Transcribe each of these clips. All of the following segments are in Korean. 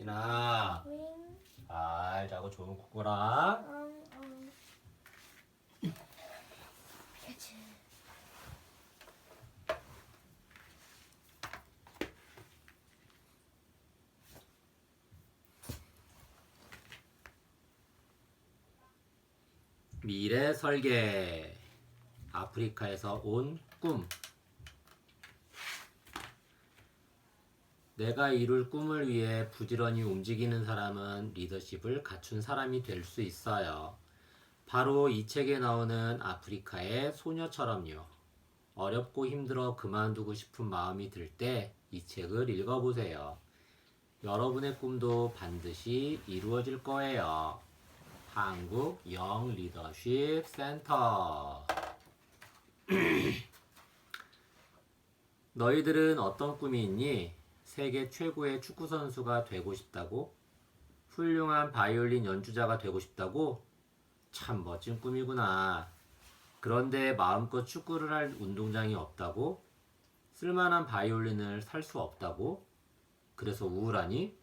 이나 잘 자고 좋은 꿈 꾸라. 그치. 미래 설계. 아프리카에서 온 꿈. 내가 이룰 꿈을 위해 부지런히 움직이는 사람은 리더십을 갖춘 사람이 될 수 있어요. 바로 이 책에 나오는 아프리카의 소녀처럼요. 어렵고 힘들어 그만두고 싶은 마음이 들 때 이 책을 읽어보세요. 여러분의 꿈도 반드시 이루어질 거예요. 한국 영 리더십 센터. 너희들은 어떤 꿈이 있니? 세계 최고의 축구 선수가 되고 싶다고? 훌륭한 바이올린 연주자가 되고 싶다고? 참 멋진 꿈이구나. 그런데 마음껏 축구를 할 운동장이 없다고? 쓸만한 바이올린을 살 수 없다고? 그래서 우울하니?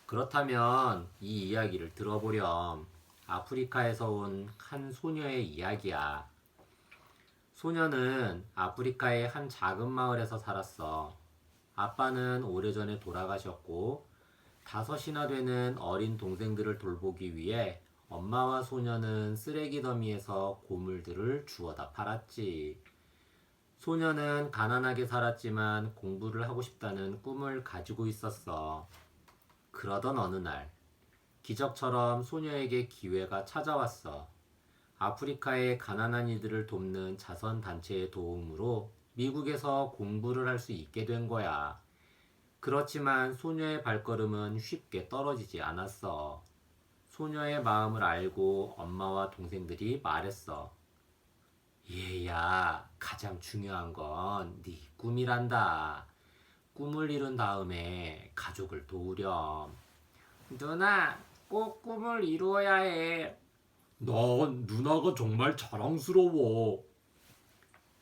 그렇다면 이 이야기를 들어보렴. 아프리카에서 온 한 소녀의 이야기야. 소녀는 아프리카의 한 작은 마을에서 살았어. 아빠는 오래전에 돌아가셨고, 5이나 되는 어린 동생들을 돌보기 위해 엄마와 소녀는 쓰레기 더미에서 고물들을 주워다 팔았지. 소녀는 가난하게 살았지만 공부를 하고 싶다는 꿈을 가지고 있었어. 그러던 어느 날, 기적처럼 소녀에게 기회가 찾아왔어. 아프리카의 가난한 이들을 돕는 자선단체의 도움으로 미국에서 공부를 할 수 있게 된 거야. 그렇지만 소녀의 발걸음은 쉽게 떨어지지 않았어. 소녀의 마음을 알고 엄마와 동생들이 말했어. 얘야, 가장 중요한 건 네 꿈이란다. 꿈을 이룬 다음에 가족을 도우렴. 누나, 꼭 꿈을 이루어야 해. 넌 누나가 정말 자랑스러워.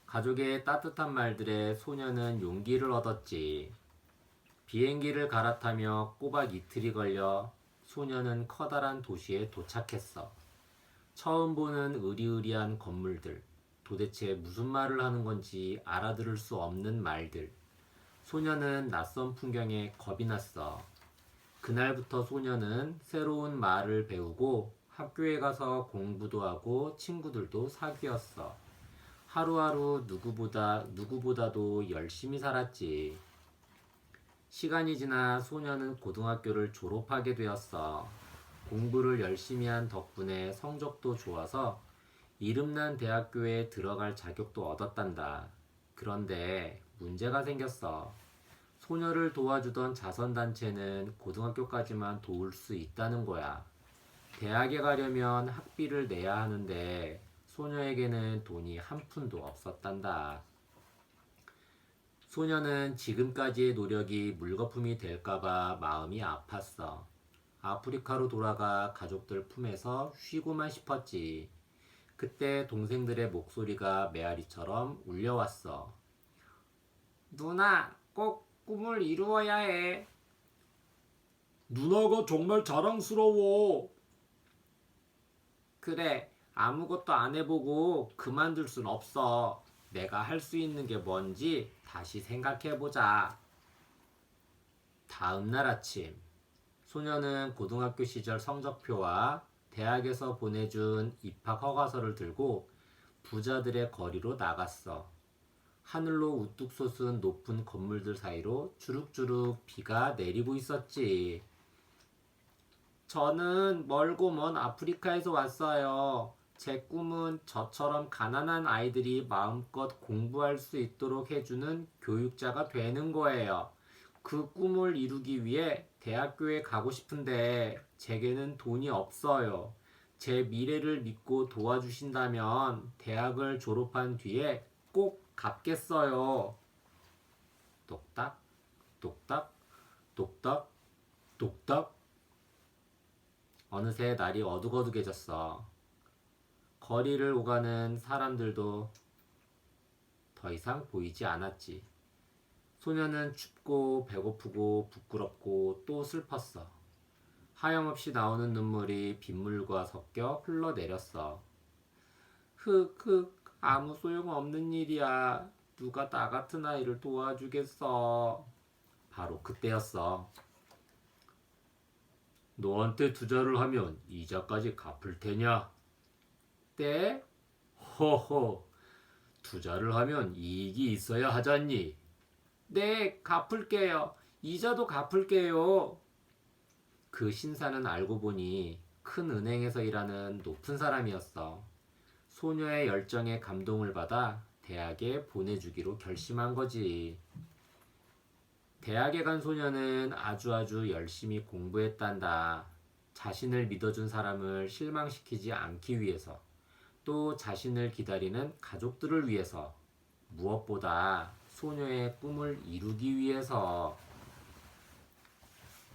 가족의 따뜻한 말들에 소녀는 용기를 얻었지. 비행기를 갈아타며 꼬박 이틀이 걸려 소녀는 커다란 도시에 도착했어. 처음 보는 으리으리한 건물들, 도대체 무슨 말을 하는 건지 알아들을 수 없는 말들. 소녀는 낯선 풍경에 겁이 났어. 그날부터 소녀는 새로운 말을 배우고 학교에 가서 공부도 하고 친구들도 사귀었어. 하루하루 누구보다도 열심히 살았지. 시간이 지나 소녀는 고등학교를 졸업하게 되었어. 공부를 열심히 한 덕분에 성적도 좋아서 이름난 대학교에 들어갈 자격도 얻었단다. 그런데 문제가 생겼어. 소녀를 도와주던 자선단체는 고등학교까지만 도울 수 있다는 거야. 대학에 가려면 학비를 내야 하는데 소녀에게는 돈이 한 푼도 없었단다. 소녀는 지금까지의 노력이 물거품이 될까봐 마음이 아팠어. 아프리카로 돌아가 가족들 품에서 쉬고만 싶었지. 그때 동생들의 목소리가 메아리처럼 울려왔어. 누나, 꼭 꿈을 이루어야 해. 누나가 정말 자랑스러워. 그래, 아무것도 안 해보고 그만둘 순 없어. 내가 할 수 있는 게 뭔지 다시 생각해보자. 다음 날 아침, 소녀는 고등학교 시절 성적표와 대학에서 보내준 입학 허가서를 들고 부자들의 거리로 나갔어. 하늘로 우뚝 솟은 높은 건물들 사이로 주룩주룩 비가 내리고 있었지. 저는 멀고 먼 아프리카에서 왔어요. 제 꿈은 저처럼 가난한 아이들이 마음껏 공부할 수 있도록 해주는 교육자가 되는 거예요. 그 꿈을 이루기 위해 대학교에 가고 싶은데 제게는 돈이 없어요. 제 미래를 믿고 도와주신다면 대학을 졸업한 뒤에 꼭 갚겠어요. 똑딱, 똑딱, 똑딱, 똑딱. 어느새 날이 어둑어둑해졌어. 거리를 오가는 사람들도 더 이상 보이지 않았지. 소녀는 춥고 배고프고 부끄럽고 또 슬펐어. 하염없이 나오는 눈물이 빗물과 섞여 흘러내렸어. 흑흑, 아무 소용없는 일이야. 누가 나 같은 아이를 도와주겠어. 바로 그때였어. 너한테 투자를 하면 이자까지 갚을 테냐? 네? 허허, 투자를 하면 이익이 있어야 하잖니. 네, 갚을게요. 이자도 갚을게요. 그 신사는 알고 보니 큰 은행에서 일하는 높은 사람이었어. 소녀의 열정에 감동을 받아 대학에 보내주기로 결심한 거지. 대학에 간 소녀는 아주 열심히 공부했단다. 자신을 믿어준 사람을 실망시키지 않기 위해서, 또 자신을 기다리는 가족들을 위해서, 무엇보다 소녀의 꿈을 이루기 위해서.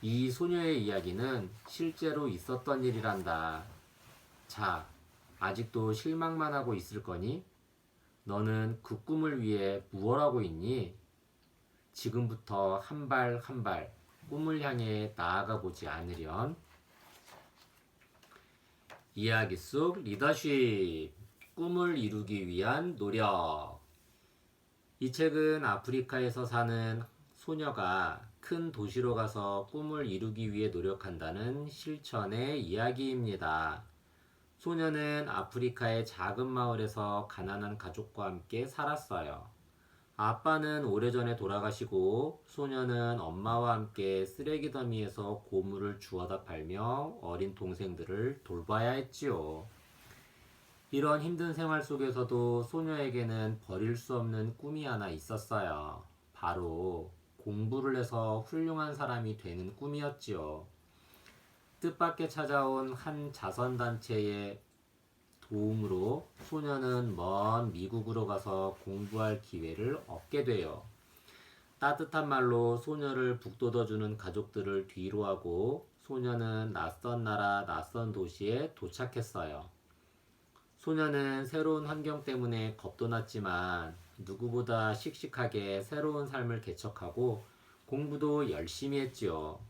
이 소녀의 이야기는 실제로 있었던 일이란다. 자, 아직도 실망만 하고 있을 거니? 너는 그 꿈을 위해 무엇 하고 있니? 지금부터 한 발 한 발 꿈을 향해 나아가 보지 않으련? 이야기 속 리더십, 꿈을 이루기 위한 노력. 이 책은 아프리카에서 사는 소녀가 큰 도시로 가서 꿈을 이루기 위해 노력한다는 실천의 이야기입니다. 소녀는 아프리카의 작은 마을에서 가난한 가족과 함께 살았어요. 아빠는 오래전에 돌아가시고 소녀는 엄마와 함께 쓰레기 더미에서 고물을 주워다 팔며 어린 동생들을 돌봐야 했지요. 이런 힘든 생활 속에서도 소녀에게는 버릴 수 없는 꿈이 하나 있었어요. 바로 공부를 해서 훌륭한 사람이 되는 꿈이었지요. 뜻밖의 찾아온 한 자선단체의 도움으로 소녀는 먼 미국으로 가서 공부할 기회를 얻게 돼요. 따뜻한 말로 소녀를 북돋워주는 가족들을 뒤로하고 소녀는 낯선 나라, 낯선 도시에 도착했어요. 소녀는 새로운 환경 때문에 겁도 났지만 누구보다 씩씩하게 새로운 삶을 개척하고 공부도 열심히 했지요.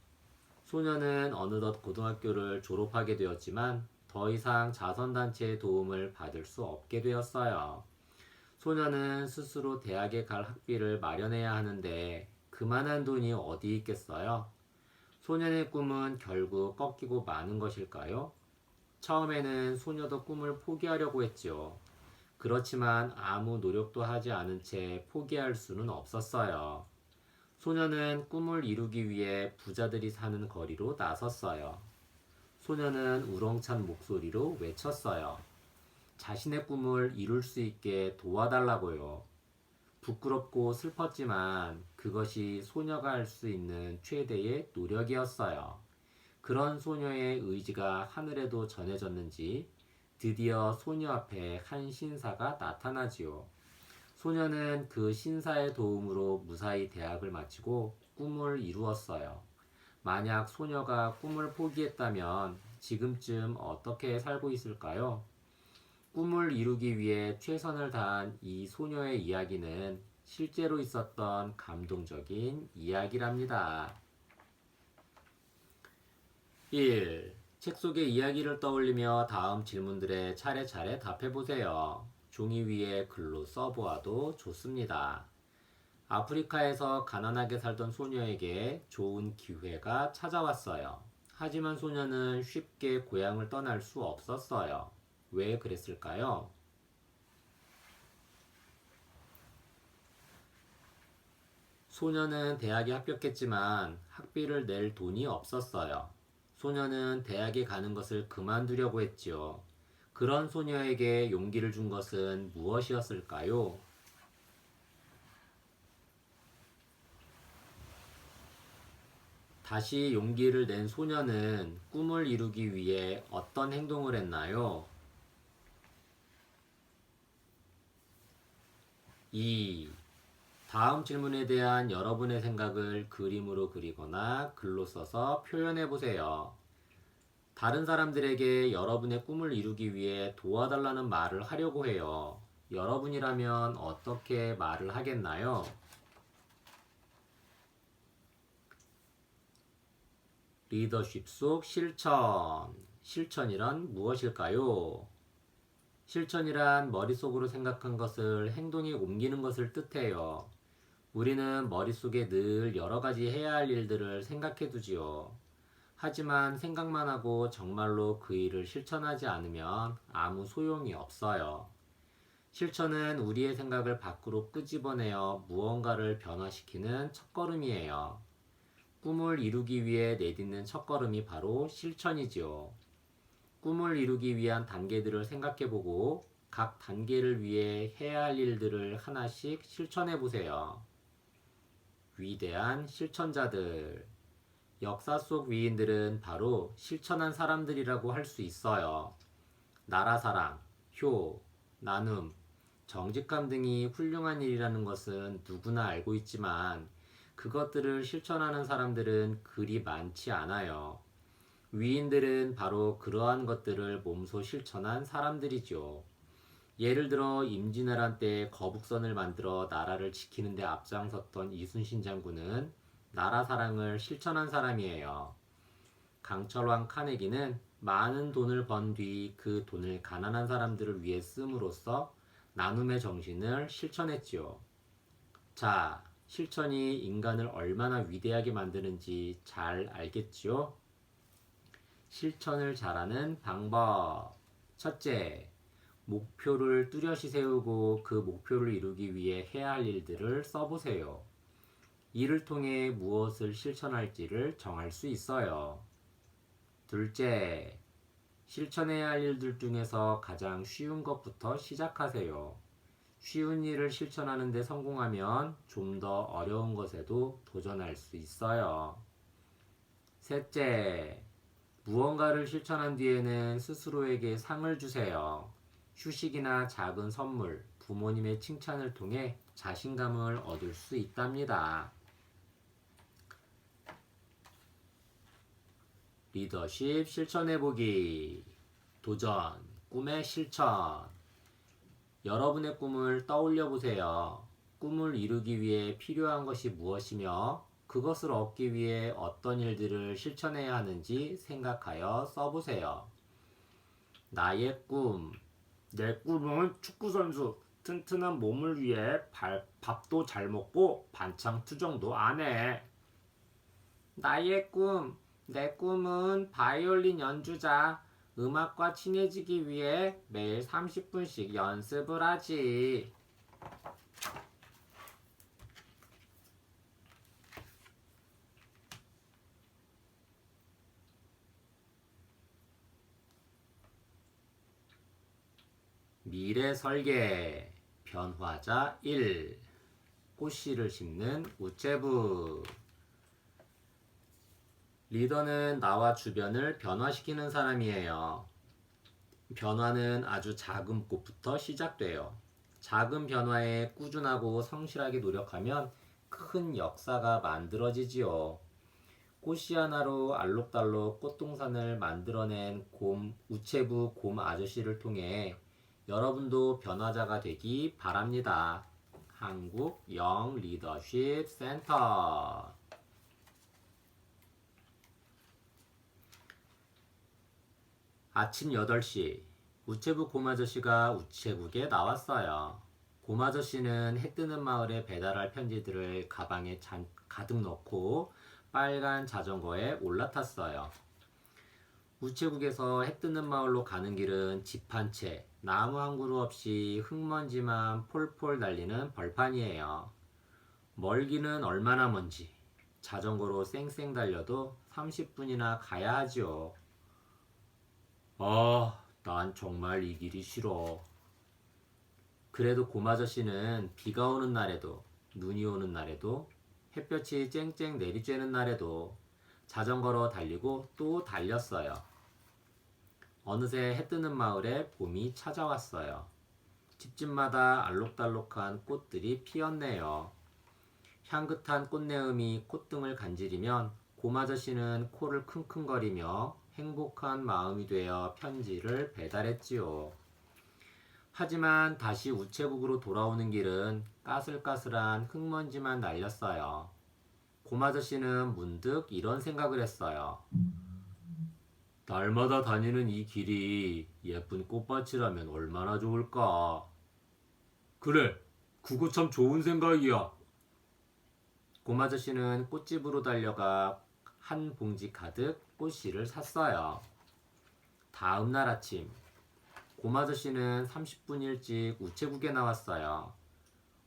소녀는 어느덧 고등학교를 졸업하게 되었지만 더 이상 자선단체의 도움을 받을 수 없게 되었어요. 소녀는 스스로 대학에 갈 학비를 마련해야 하는데 그만한 돈이 어디 있겠어요? 소년의 꿈은 결국 꺾이고 마는 것일까요? 처음에는 소녀도 꿈을 포기하려고 했지요. 그렇지만 아무 노력도 하지 않은 채 포기할 수는 없었어요. 소녀는 꿈을 이루기 위해 부자들이 사는 거리로 나섰어요. 소녀는 우렁찬 목소리로 외쳤어요. 자신의 꿈을 이룰 수 있게 도와달라고요. 부끄럽고 슬펐지만 그것이 소녀가 할 수 있는 최대의 노력이었어요. 그런 소녀의 의지가 하늘에도 전해졌는지 드디어 소녀 앞에 한 신사가 나타나지요. 소녀는 그 신사의 도움으로 무사히 대학을 마치고 꿈을 이루었어요. 만약 소녀가 꿈을 포기했다면 지금쯤 어떻게 살고 있을까요? 꿈을 이루기 위해 최선을 다한 이 소녀의 이야기는 실제로 있었던 감동적인 이야기랍니다. 1. 책 속의 이야기를 떠올리며 다음 질문들에 차례차례 답해보세요. 종이 위에 글로 써보아도 좋습니다. 아프리카에서 가난하게 살던 소녀에게 좋은 기회가 찾아왔어요. 하지만 소녀는 쉽게 고향을 떠날 수 없었어요. 왜 그랬을까요? 소녀는 대학에 합격했지만 학비를 낼 돈이 없었어요. 소녀는 대학에 가는 것을 그만두려고 했지요. 그런 소녀에게 용기를 준 것은 무엇이었을까요? 다시 용기를 낸 소녀는 꿈을 이루기 위해 어떤 행동을 했나요? 2. 다음 질문에 대한 여러분의 생각을 그림으로 그리거나 글로 써서 표현해 보세요. 다른 사람들에게 여러분의 꿈을 이루기 위해 도와달라는 말을 하려고 해요. 여러분이라면 어떻게 말을 하겠나요? 리더십 속 실천. 실천이란 무엇일까요? 실천이란 머릿속으로 생각한 것을 행동에 옮기는 것을 뜻해요. 우리는 머릿속에 늘 여러 가지 해야 할 일들을 생각해 두지요. 하지만 생각만 하고 정말로 그 일을 실천하지 않으면 아무 소용이 없어요. 실천은 우리의 생각을 밖으로 끄집어내어 무언가를 변화시키는 첫걸음이에요. 꿈을 이루기 위해 내딛는 첫걸음이 바로 실천이지요. 꿈을 이루기 위한 단계들을 생각해보고 각 단계를 위해 해야 할 일들을 하나씩 실천해보세요. 위대한 실천자들. 역사 속 위인들은 바로 실천한 사람들이라고 할 수 있어요. 나라사랑, 효, 나눔, 정직함 등이 훌륭한 일이라는 것은 누구나 알고 있지만 그것들을 실천하는 사람들은 그리 많지 않아요. 위인들은 바로 그러한 것들을 몸소 실천한 사람들이죠. 예를 들어 임진왜란 때 거북선을 만들어 나라를 지키는 데 앞장섰던 이순신 장군은 나라 사랑을 실천한 사람이에요. 강철왕 카네기는 많은 돈을 번 뒤 그 돈을 가난한 사람들을 위해 씀으로써 나눔의 정신을 실천했지요. 자, 실천이 인간을 얼마나 위대하게 만드는지 잘 알겠지요? 실천을 잘하는 방법. 첫째, 목표를 뚜렷이 세우고 그 목표를 이루기 위해 해야 할 일들을 써보세요. 이를 통해 무엇을 실천할지를 정할 수 있어요. 둘째, 실천해야 할 일들 중에서 가장 쉬운 것부터 시작하세요. 쉬운 일을 실천하는 데 성공하면 좀 더 어려운 것에도 도전할 수 있어요. 셋째, 무언가를 실천한 뒤에는 스스로에게 상을 주세요. 휴식이나 작은 선물, 부모님의 칭찬을 통해 자신감을 얻을 수 있답니다. 리더십 실천해보기. 도전, 꿈의 실천. 여러분의 꿈을 떠올려 보세요. 꿈을 이루기 위해 필요한 것이 무엇이며 그것을 얻기 위해 어떤 일들을 실천해야 하는지 생각하여 써보세요. 나의 꿈. 내 꿈은 축구선수. 튼튼한 몸을 위해 밥도 잘 먹고 반창 투정도 안 해. 나의 꿈. 내 꿈은 바이올린 연주자. 음악과 친해지기 위해 매일 30분씩 연습을 하지. 미래 설계. 변화자 1. 꽃씨를 심는 우체부. 리더는 나와 주변을 변화시키는 사람이에요. 변화는 아주 작은 꽃부터 시작돼요. 작은 변화에 꾸준하고 성실하게 노력하면 큰 역사가 만들어지지요. 꽃씨 하나로 알록달록 꽃동산을 만들어낸 우체부 곰 아저씨를 통해 여러분도 변화자가 되기 바랍니다. 한국 영 리더십 센터. 아침 8시, 우체부 곰아저씨가 우체국에 나왔어요. 곰아저씨는 해 뜨는 마을에 배달할 편지들을 가방에 가득 넣고 빨간 자전거에 올라탔어요. 우체국에서 해 뜨는 마을로 가는 길은 집 한 채, 나무 한 그루 없이 흙먼지만 폴폴 날리는 벌판이에요. 멀기는 얼마나 먼지, 자전거로 쌩쌩 달려도 30분이나 가야 하지요. 난 정말 이 길이 싫어. 그래도 곰아저씨는 비가 오는 날에도, 눈이 오는 날에도, 햇볕이 쨍쨍 내리쬐는 날에도 자전거로 달리고 또 달렸어요. 어느새 해 뜨는 마을에 봄이 찾아왔어요. 집집마다 알록달록한 꽃들이 피었네요. 향긋한 꽃내음이 콧등을 간지리면 곰아저씨는 코를 킁킁거리며 행복한 마음이 되어 편지를 배달했지요. 하지만 다시 우체국으로 돌아오는 길은 까슬까슬한 흙먼지만 날렸어요. 곰 아저씨는 문득 이런 생각을 했어요. 날마다 다니는 이 길이 예쁜 꽃밭이라면 얼마나 좋을까. 그래, 그거 참 좋은 생각이야. 곰 아저씨는 꽃집으로 달려가 한 봉지 가득 꽃씨를 샀어요. 다음 날 아침, 곰 아저씨는 30분 일찍 우체국에 나왔어요.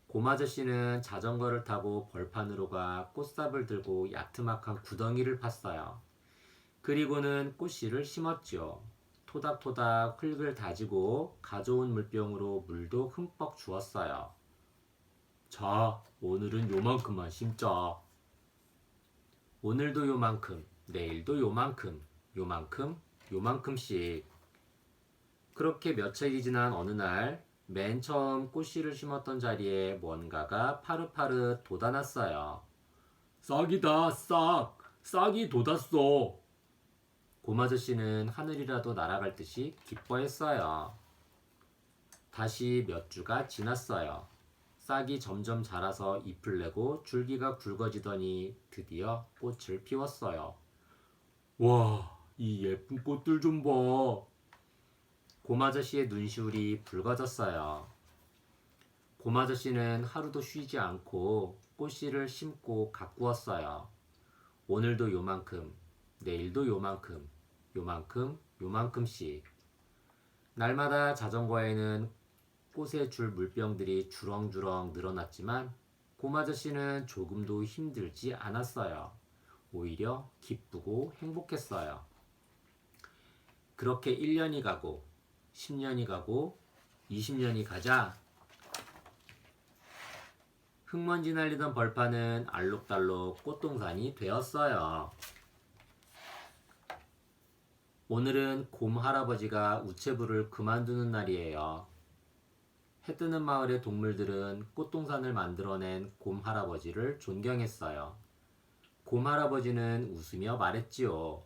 곰 아저씨는 자전거를 타고 벌판으로 가 꽃삽을 들고 야트막한 구덩이를 팠어요. 그리고는 꽃씨를 심었죠. 토닥토닥 흙을 다지고 가져온 물병으로 물도 흠뻑 주었어요. 자, 오늘은 요만큼만 심자. 오늘도 요만큼, 내일도 요만큼, 요만큼, 요만큼씩. 그렇게 며칠이 지난 어느 날, 맨 처음 꽃씨를 심었던 자리에 뭔가가 파릇파릇 돋아났어요. 싹이다, 싹! 싹이 돋았어! 곰 아저씨는 하늘이라도 날아갈 듯이 기뻐했어요. 다시 몇 주가 지났어요. 싹이 점점 자라서 잎을 내고 줄기가 굵어지더니 드디어 꽃을 피웠어요. 와, 이 예쁜 꽃들 좀 봐. 곰 아저씨의 눈시울이 붉어졌어요. 곰 아저씨는 하루도 쉬지 않고 꽃씨를 심고 가꾸었어요. 오늘도 요만큼, 내일도 요만큼, 요만큼, 요만큼씩. 날마다 자전거에는 꽃에 줄 물병들이 주렁주렁 늘어났지만 곰 아저씨는 조금도 힘들지 않았어요. 오히려 기쁘고 행복했어요. 그렇게 1년이 가고 10년이 가고 20년이 가자 흙먼지 날리던 벌판은 알록달록 꽃동산이 되었어요. 오늘은 곰 할아버지가 우체부를 그만두는 날이에요. 해 뜨는 마을의 동물들은 꽃동산을 만들어낸 곰 할아버지를 존경했어요. 곰 할아버지는 웃으며 말했지요.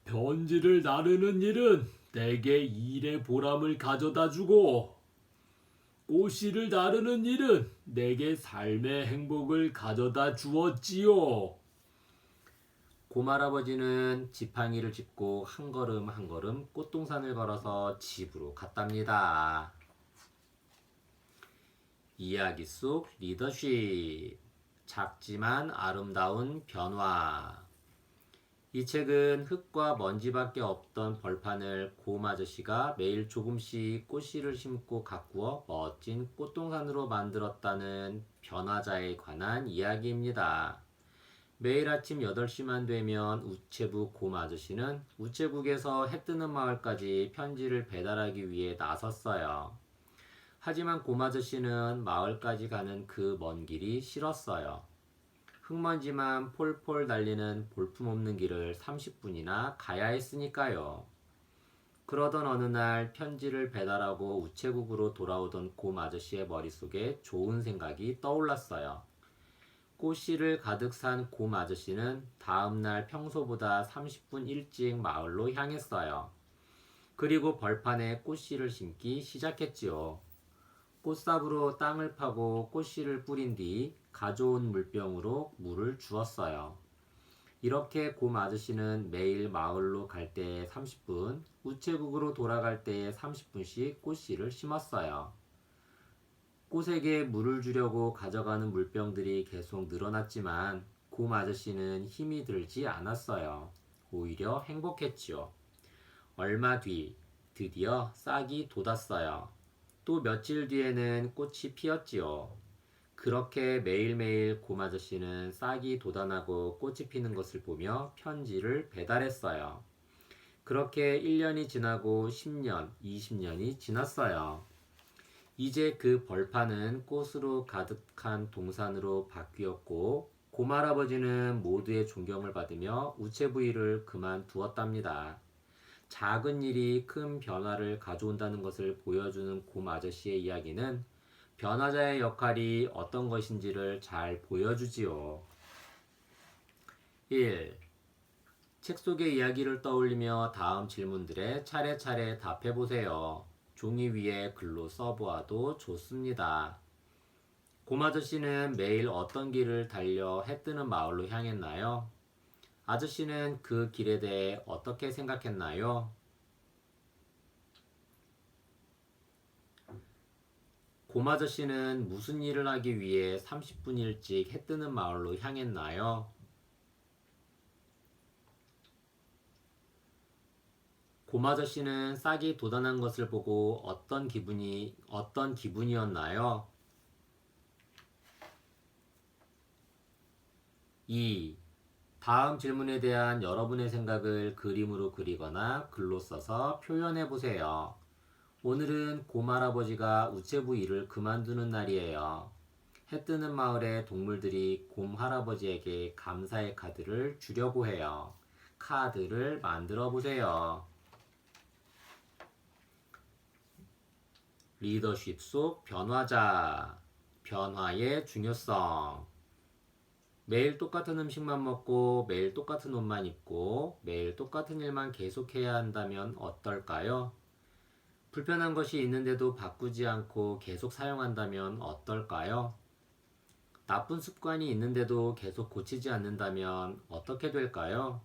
편지를 나르는 일은 내게 일의 보람을 가져다 주고 꽃씨를 나르는 일은 내게 삶의 행복을 가져다 주었지요. 곰 할아버지는 지팡이를 짚고 한 걸음 한 걸음 꽃동산을 걸어서 집으로 갔답니다. 이야기 속 리더십. 작지만 아름다운 변화. 이 책은 흙과 먼지밖에 없던 벌판을 곰 아저씨가 매일 조금씩 꽃씨를 심고 가꾸어 멋진 꽃동산으로 만들었다는 변화자에 관한 이야기입니다. 매일 아침 8시만 되면 우체부 곰 아저씨는 우체국에서 해 뜨는 마을까지 편지를 배달하기 위해 나섰어요. 하지만 곰 아저씨는 마을까지 가는 그 먼 길이 싫었어요. 흙먼지만 폴폴 날리는 볼품없는 길을 30분이나 가야 했으니까요. 그러던 어느 날 편지를 배달하고 우체국으로 돌아오던 곰 아저씨의 머릿속에 좋은 생각이 떠올랐어요. 꽃씨를 가득 산 곰 아저씨는 다음날 평소보다 30분 일찍 마을로 향했어요. 그리고 벌판에 꽃씨를 심기 시작했지요. 꽃삽으로 땅을 파고 꽃씨를 뿌린 뒤 가져온 물병으로 물을 주었어요. 이렇게 곰 아저씨는 매일 마을로 갈 때에 30분, 우체국으로 돌아갈 때에 30분씩 꽃씨를 심었어요. 꽃에게 물을 주려고 가져가는 물병들이 계속 늘어났지만 곰 아저씨는 힘이 들지 않았어요. 오히려 행복했지요. 얼마 뒤 드디어 싹이 돋았어요. 또 며칠 뒤에는 꽃이 피었지요. 그렇게 매일매일 곰 아저씨는 싹이 돋아나고 꽃이 피는 것을 보며 편지를 배달했어요. 그렇게 1년이 지나고 10년, 20년이 지났어요. 이제 그 벌판은 꽃으로 가득한 동산으로 바뀌었고 곰 할아버지는 모두의 존경을 받으며 우체부 일을 그만두었답니다. 작은 일이 큰 변화를 가져온다는 것을 보여주는 곰 아저씨의 이야기는 변화자의 역할이 어떤 것인지를 잘 보여주지요. 1. 책 속의 이야기를 떠올리며 다음 질문들에 차례차례 답해보세요. 종이 위에 글로 써보아도 좋습니다. 곰아저씨는 매일 어떤 길을 달려 해 뜨는 마을로 향했나요? 아저씨는 그 길에 대해 어떻게 생각했나요? 곰아저씨는 무슨 일을 하기 위해 30분 일찍 해 뜨는 마을로 향했나요? 곰아저씨는 싹이 돋아난 것을 보고 어떤 기분이었나요? 2. 다음 질문에 대한 여러분의 생각을 그림으로 그리거나 글로 써서 표현해 보세요. 오늘은 곰할아버지가 우체부 일을 그만두는 날이에요. 해 뜨는 마을의 동물들이 곰할아버지에게 감사의 카드를 주려고 해요. 카드를 만들어 보세요. 리더십 속 변화자. 변화의 중요성. 매일 똑같은 음식만 먹고 매일 똑같은 옷만 입고 매일 똑같은 일만 계속해야 한다면 어떨까요? 불편한 것이 있는데도 바꾸지 않고 계속 사용한다면 어떨까요? 나쁜 습관이 있는데도 계속 고치지 않는다면 어떻게 될까요?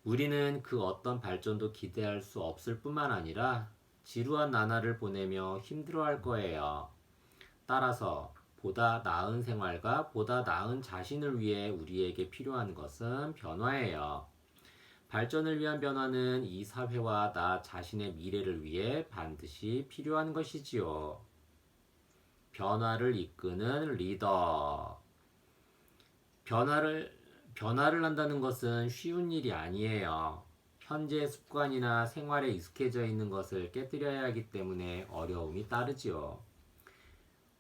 우리는 그 어떤 발전도 기대할 수 없을 뿐만 아니라 지루한 나날을 보내며 힘들어할 거예요. 따라서 보다 나은 생활과 보다 나은 자신을 위해 우리에게 필요한 것은 변화예요. 발전을 위한 변화는 이 사회와 나 자신의 미래를 위해 반드시 필요한 것이지요. 변화를 이끄는 리더. 변화를 한다는 것은 쉬운 일이 아니에요. 현재 습관이나 생활에 익숙해져 있는 것을 깨뜨려야 하기 때문에 어려움이 따르지요.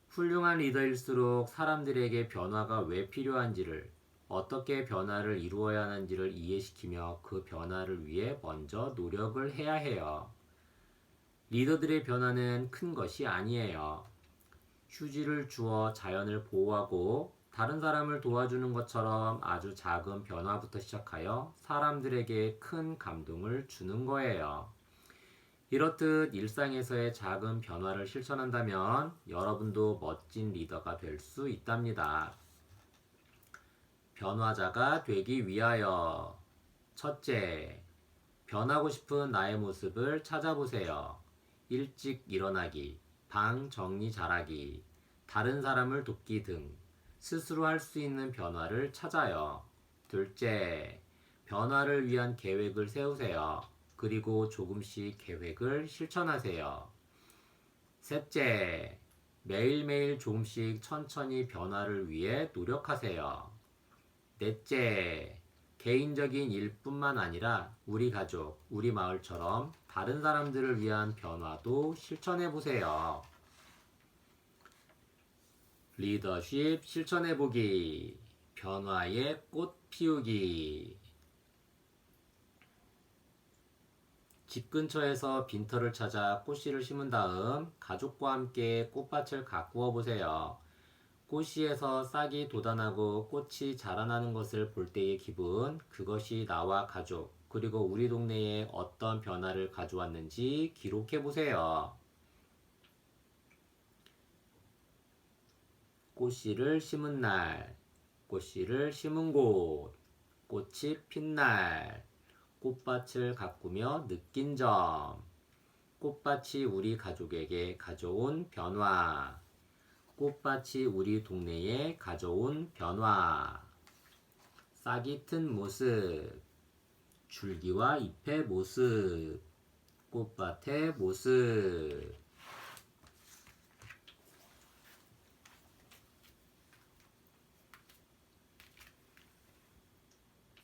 훌륭한 리더일수록 사람들에게 변화가 왜 필요한지를, 어떻게 변화를 이루어야 하는지를 이해시키며 그 변화를 위해 먼저 노력을 해야 해요. 리더들의 변화는 큰 것이 아니에요. 휴지를 주어 자연을 보호하고 다른 사람을 도와주는 것처럼 아주 작은 변화부터 시작하여 사람들에게 큰 감동을 주는 거예요. 이렇듯 일상에서의 작은 변화를 실천한다면 여러분도 멋진 리더가 될 수 있답니다. 변화자가 되기 위하여. 첫째, 변하고 싶은 나의 모습을 찾아보세요. 일찍 일어나기, 방 정리 잘하기, 다른 사람을 돕기 등 스스로 할 수 있는 변화를 찾아요. 둘째, 변화를 위한 계획을 세우세요. 그리고 조금씩 계획을 실천하세요. 셋째, 매일매일 조금씩 천천히 변화를 위해 노력하세요. 넷째, 개인적인 일뿐만 아니라 우리 가족, 우리 마을처럼 다른 사람들을 위한 변화도 실천해 보세요. 리더십 실천해 보기. 변화의 꽃 피우기. 집 근처에서 빈터를 찾아 꽃씨를 심은 다음 가족과 함께 꽃밭을 가꾸어 보세요. 꽃씨에서 싹이 돋아나고 꽃이 자라나는 것을 볼 때의 기분, 그것이 나와 가족, 그리고 우리 동네에 어떤 변화를 가져왔는지 기록해 보세요. 꽃씨를 심은 날, 꽃씨를 심은 곳, 꽃이 핀 날, 꽃밭을 가꾸며 느낀 점, 꽃밭이 우리 가족에게 가져온 변화, 꽃밭이 우리 동네에 가져온 변화, 싹이 튼 모습, 줄기와 잎의 모습, 꽃밭의 모습.